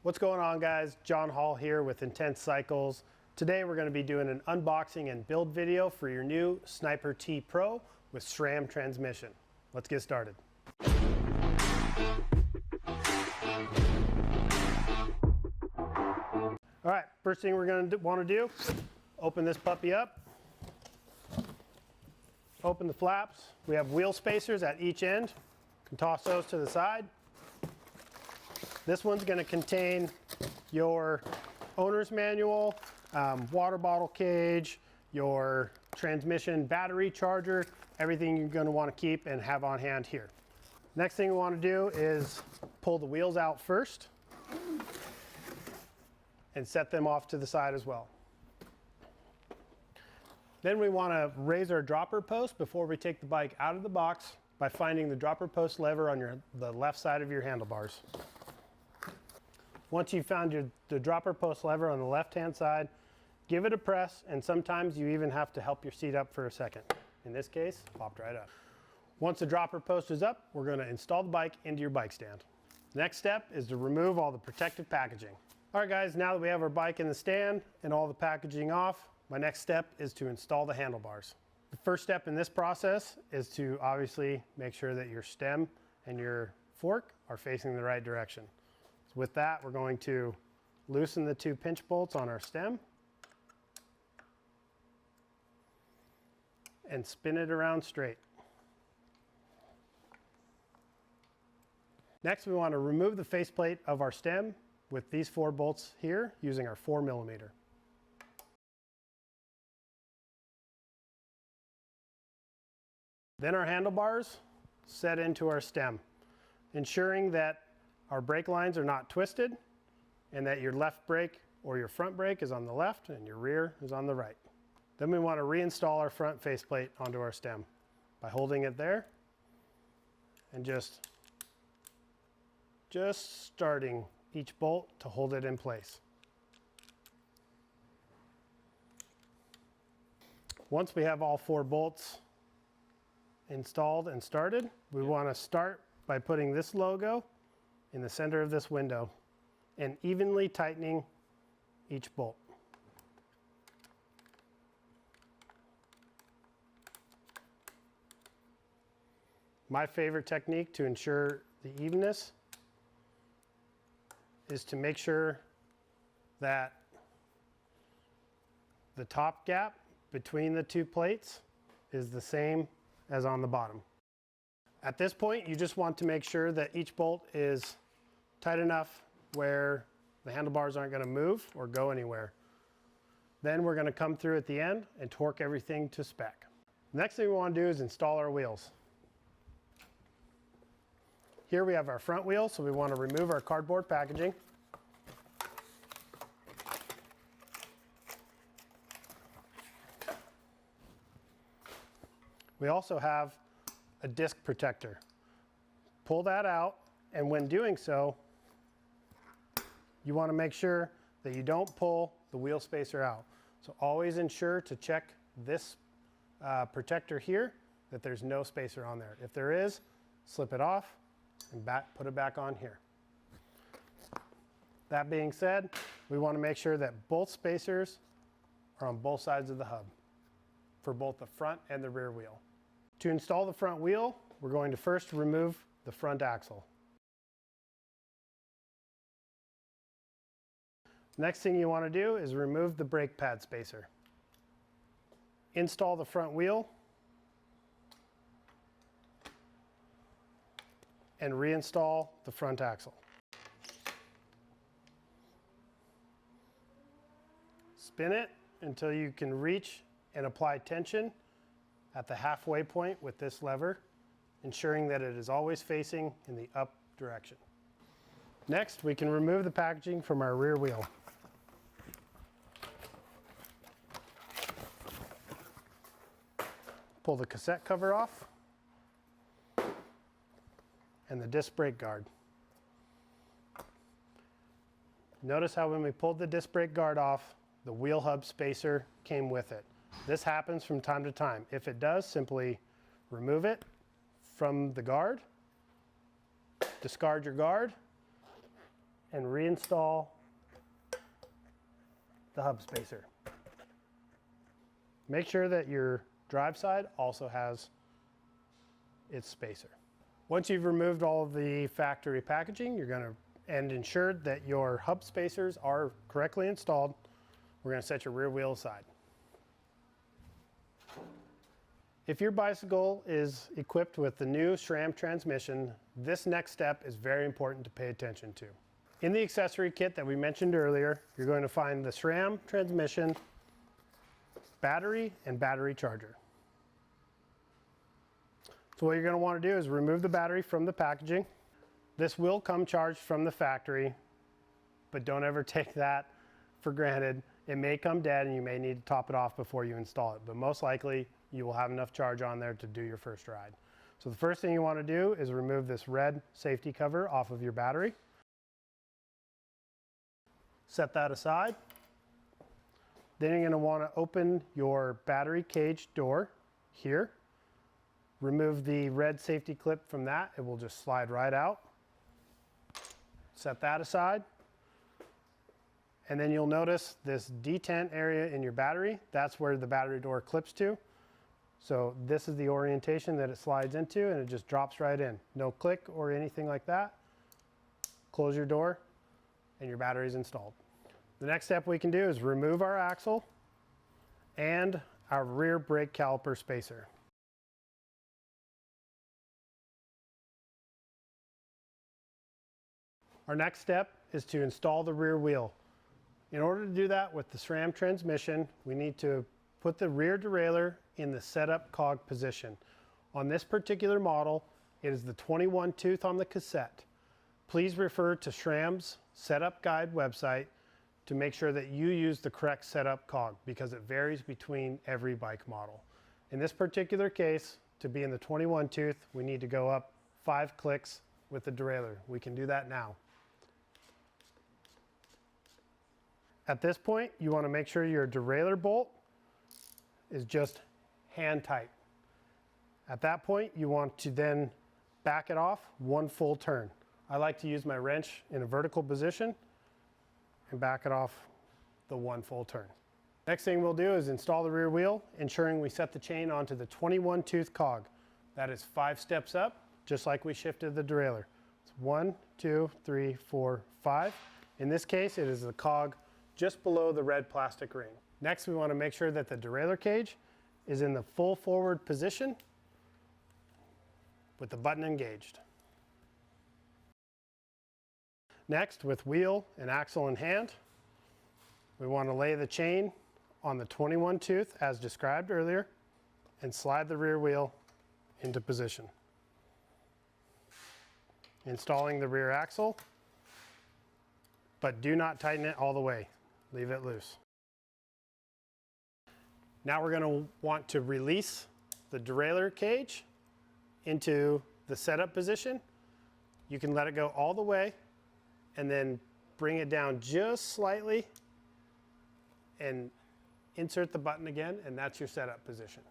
What's going on, guys? John Hall here with Intense Cycles. Today we're going to be doing an unboxing and build video for your new Sniper T Pro with SRAM transmission. Let's get started. All right, first thing we're going to want to do, open this puppy up. Open the flaps. We have wheel spacers at each end. You can toss those to the side. This one's going to contain your owner's manual, water bottle cage, your transmission battery charger, everything you're going to want to keep and have on hand here. Next thing we want to do is pull the wheels out first and set them off to the side as well. Then we want to raise our dropper post before we take the bike out of the box by finding the dropper post lever on the left side of your handlebars. Once you've found the dropper post lever on the left-hand side, give it a press, and sometimes you even have to help your seat up for a second. In this case, popped right up. Once the dropper post is up, we're going to install the bike into your bike stand. The next step is to remove all the protective packaging. All right, guys, now that we have our bike in the stand and all the packaging off, my next step is to install the handlebars. The first step in this process is to obviously make sure that your stem and your fork are facing the right direction. So with that, we're going to loosen the two pinch bolts on our stem and spin it around straight. Next, we want to remove the faceplate of our stem with these 4 bolts here using our 4mm. Then our handlebars set into our stem, ensuring that our brake lines are not twisted and that your left brake or your front brake is on the left and your rear is on the right. Then we want to reinstall our front faceplate onto our stem by holding it there and just starting each bolt to hold it in place. Once we have all 4 bolts installed and started, we want to start by putting this logo in the center of this window and evenly tightening each bolt. My favorite technique to ensure the evenness is to make sure that the top gap between the 2 plates is the same as on the bottom. At this point, you just want to make sure that each bolt is tight enough where the handlebars aren't going to move or go anywhere. Then we're going to come through at the end and torque everything to spec. Next thing we want to do is install our wheels. Here we have our front wheel, so we want to remove our cardboard packaging. We also have a disc protector. Pull that out, and when doing so, you want to make sure that you don't pull the wheel spacer out. So always ensure to check this protector here that there's no spacer on there. If there is, slip it off and put it back on here. That being said, we want to make sure that both spacers are on both sides of the hub for both the front and the rear wheel. To install the front wheel, we're going to first remove the front axle. Next thing you want to do is remove the brake pad spacer. Install the front wheel and reinstall the front axle. Spin it until you can reach and apply tension at the halfway point with this lever, ensuring that it is always facing in the up direction. Next, we can remove the packaging from our rear wheel. Pull the cassette cover off and the disc brake guard. Notice how when we pulled the disc brake guard off, the wheel hub spacer came with it. This happens from time to time. If it does, simply remove it from the guard, discard your guard, and reinstall the hub spacer. Make sure that your drive side also has its spacer. Once you've removed all of the factory packaging, and ensured that your hub spacers are correctly installed, we're going to set your rear wheel aside. If your bicycle is equipped with the new SRAM transmission, this next step is very important to pay attention to. In the accessory kit that we mentioned earlier, you're going to find the SRAM transmission, battery, and battery charger. So what you're going to want to do is remove the battery from the packaging. This will come charged from the factory, but don't ever take that for granted. It may come dead and you may need to top it off before you install it, but most likely you will have enough charge on there to do your first ride. So the first thing you want to do is remove this red safety cover off of your battery. Set that aside. Then you're going to want to open your battery cage door here. Remove the red safety clip from that. It will just slide right out. Set that aside. And then you'll notice this detent area in your battery. That's where the battery door clips to. So this is the orientation that it slides into, and it just drops right in. No click or anything like that. Close your door and your battery is installed. The next step we can do is remove our axle and our rear brake caliper spacer. Our next step is to install the rear wheel. In order to do that with the SRAM transmission, we need to put the rear derailleur in the setup cog position. On this particular model, it is the 21 tooth on the cassette. Please refer to SRAM's setup guide website to make sure that you use the correct setup cog, because it varies between every bike model. In this particular case, to be in the 21 tooth, we need to go up 5 clicks with the derailleur. We can do that now. At this point, you want to make sure your derailleur bolt is just hand tight. At that point, you want to then back it off 1 full turn. I like to use my wrench in a vertical position and back it off the 1 full turn. Next thing we'll do is install the rear wheel, ensuring we set the chain onto the 21 tooth cog. That is 5 steps up, just like we shifted the derailleur. It's 1, 2, 3, 4, 5. In this case, it is the cog just below the red plastic ring. Next, we want to make sure that the derailleur cage is in the full forward position with the button engaged. Next, with wheel and axle in hand, we want to lay the chain on the 21 tooth as described earlier and slide the rear wheel into position. Installing the rear axle, but do not tighten it all the way. Leave it loose. Now we're going to want to release the derailleur cage into the setup position. You can let it go all the way and then bring it down just slightly and insert the button again, and that's your setup position.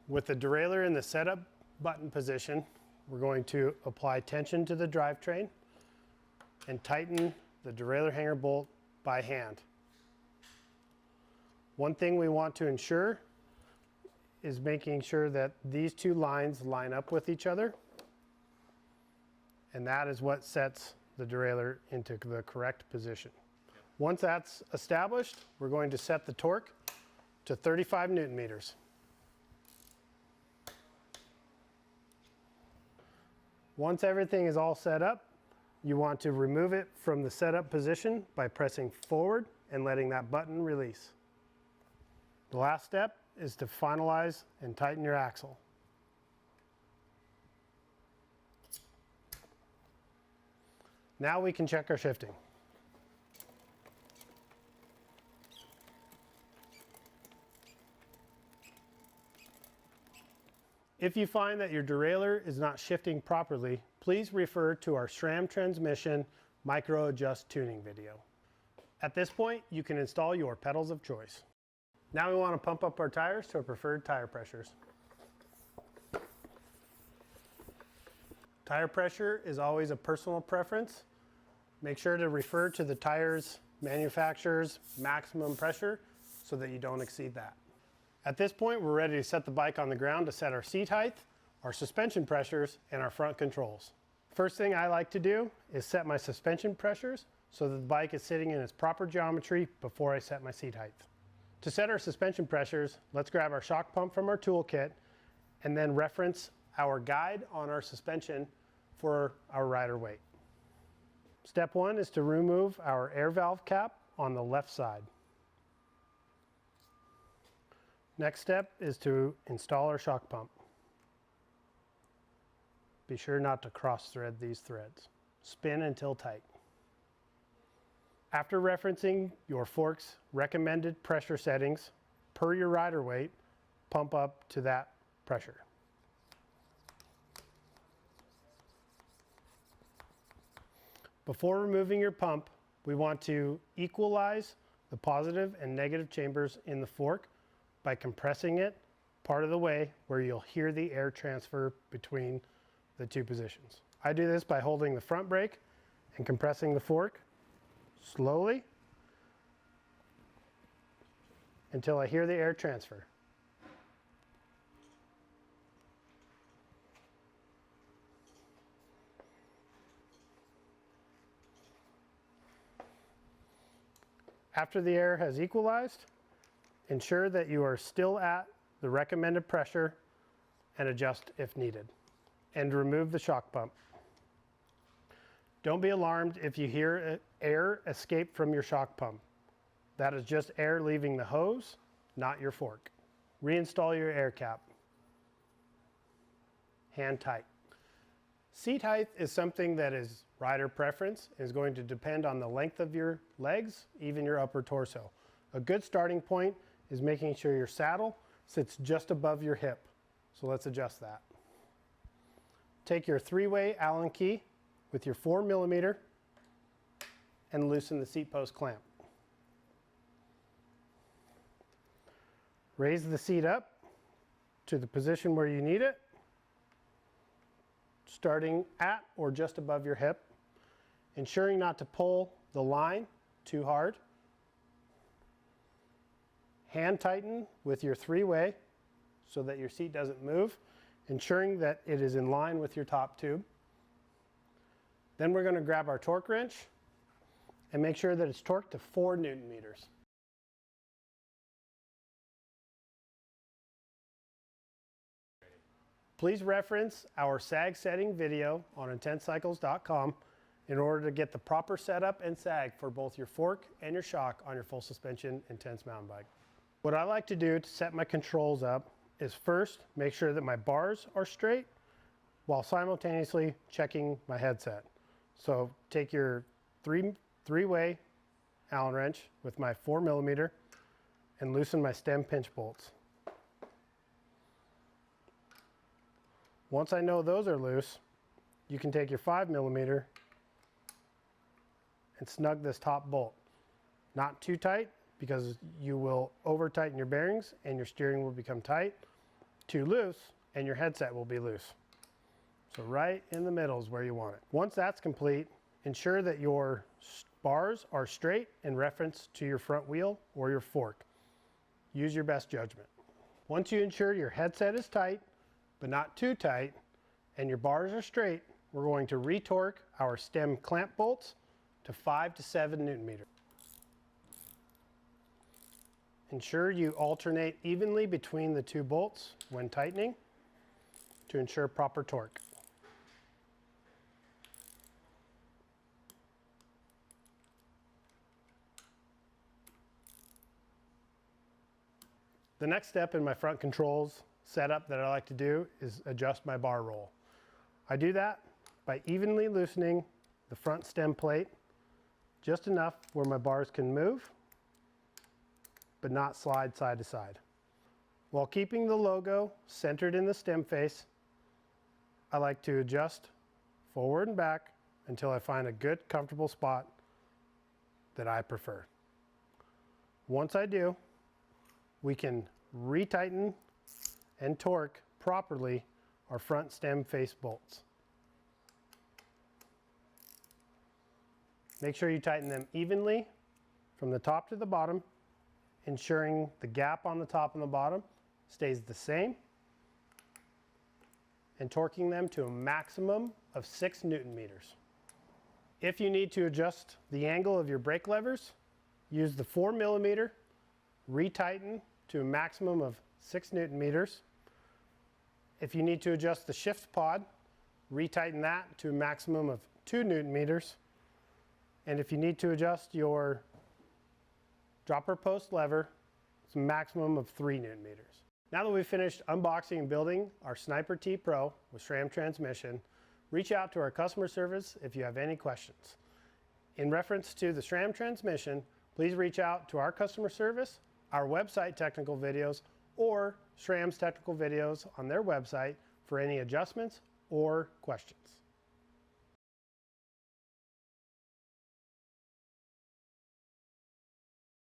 With the derailleur in the setup button position, we're going to apply tension to the drivetrain and tighten the derailleur hanger bolt by hand. One thing we want to ensure is making sure that these 2 lines line up with each other, and that is what sets the derailleur into the correct position. Once that's established, we're going to set the torque to 35 Newton meters. Once everything is all set up, you want to remove it from the setup position by pressing forward and letting that button release. The last step is to finalize and tighten your axle. Now we can check our shifting. If you find that your derailleur is not shifting properly, please refer to our SRAM transmission micro adjust tuning video. At this point, you can install your pedals of choice. Now we want to pump up our tires to our preferred tire pressures. Tire pressure is always a personal preference. Make sure to refer to the tire's manufacturer's maximum pressure so that you don't exceed that. At this point, we're ready to set the bike on the ground to set our seat height, our suspension pressures, and our front controls. First thing I like to do is set my suspension pressures so that the bike is sitting in its proper geometry before I set my seat height. To set our suspension pressures, let's grab our shock pump from our toolkit and then reference our guide on our suspension for our rider weight. Step one is to remove our air valve cap on the left side. Next step is to install our shock pump. Be sure not to cross thread these threads. Spin until tight. After referencing your fork's recommended pressure settings per your rider weight, pump up to that pressure. Before removing your pump, we want to equalize the positive and negative chambers in the fork by compressing it part of the way where you'll hear the air transfer between the two positions. I do this by holding the front brake and compressing the fork slowly until I hear the air transfer. After the air has equalized, ensure that you are still at the recommended pressure and adjust if needed. And remove the shock pump. Don't be alarmed if you hear air escape from your shock pump. That is just air leaving the hose, not your fork. Reinstall your air cap. Hand tight. Seat height is something that is rider preference, is going to depend on the length of your legs, even your upper torso. A good starting point is making sure your saddle sits just above your hip. So let's adjust that. Take your 3-way Allen key with your 4mm and loosen the seat post clamp. Raise the seat up to the position where you need it, starting at or just above your hip, ensuring not to pull the line too hard. Hand tighten with your 3-way so that your seat doesn't move, ensuring that it is in line with your top tube. Then we're going to grab our torque wrench and make sure that it's torqued to 4 Newton meters. Please reference our sag setting video on intensecycles.com in order to get the proper setup and sag for both your fork and your shock on your full suspension Intense mountain bike. What I like to do to set my controls up is first make sure that my bars are straight while simultaneously checking my headset. So take your 3-way Allen wrench with my 4mm and loosen my stem pinch bolts. Once I know those are loose, you can take your 5mm and snug this top bolt. Not too tight because you will over tighten your bearings and your steering will become tight. Too loose and your headset will be loose. So right in the middle is where you want it. Once that's complete, ensure that your bars are straight in reference to your front wheel or your fork. Use your best judgment. Once you ensure your headset is tight, but not too tight, and your bars are straight, we're going to re-torque our stem clamp bolts to 5 to 7 Newton meters. Ensure you alternate evenly between the two bolts when tightening to ensure proper torque. The next step in my front controls setup that I like to do is adjust my bar roll. I do that by evenly loosening the front stem plate just enough where my bars can move but not slide side to side. While keeping the logo centered in the stem face, I like to adjust forward and back until I find a good, comfortable spot that I prefer. Once I do, we can retighten and torque properly our front stem face bolts. Make sure you tighten them evenly from the top to the bottom, ensuring the gap on the top and the bottom stays the same, and torquing them to a maximum of 6 Newton meters. If you need to adjust the angle of your brake levers, use the 4mm, retighten to a maximum of 6 Newton meters. If you need to adjust the shift pod, retighten that to a maximum of 2 Newton meters. And if you need to adjust your dropper post lever, it's a maximum of 3 Newton meters. Now that we've finished unboxing and building our Sniper T Pro with SRAM transmission, reach out to our customer service if you have any questions. In reference to the SRAM transmission, please reach out to our customer service, our website technical videos, or SRAM's technical videos on their website for any adjustments or questions.